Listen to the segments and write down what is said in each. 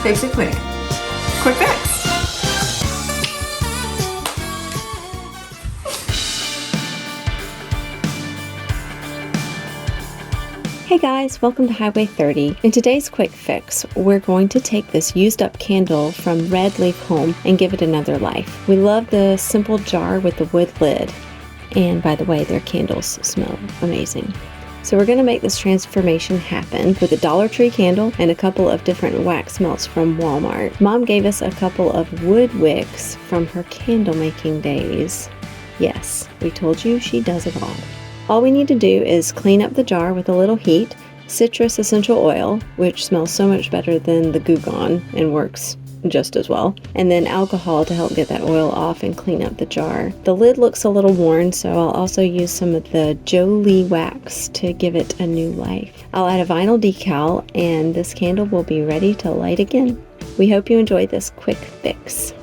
Fix it quick. Quick fix. Hey guys, welcome to Highway 30. In today's quick fix, we're going to take this used up candle from Red Leaf Home and give it another life. We love the simple jar with the wood lid. And by the way, their candles smell amazing. So we're going to make this transformation happen with a Dollar Tree candle and a couple of different wax melts from Walmart. Mom gave us a couple of wood wicks from her candle making days. Yes, we told you she does it all. All we need to do is clean up the jar with a little heat, citrus essential oil, which smells so much better than the Goo Gone and works just as well, and then alcohol to help get that oil off and clean up the jar. The lid looks a little worn, so I'll also use some of the Jolie wax to give it a new life. I'll add a vinyl decal, and this candle will be ready to light again. We hope you enjoyed this quick fix.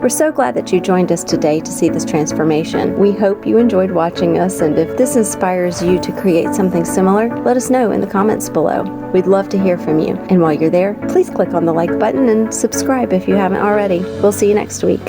We're so glad that you joined us today to see this transformation. We hope you enjoyed watching us, and if this inspires you to create something similar, let us know in the comments below. We'd love to hear from you. And while you're there, please click on the like button and subscribe if you haven't already. We'll see you next week.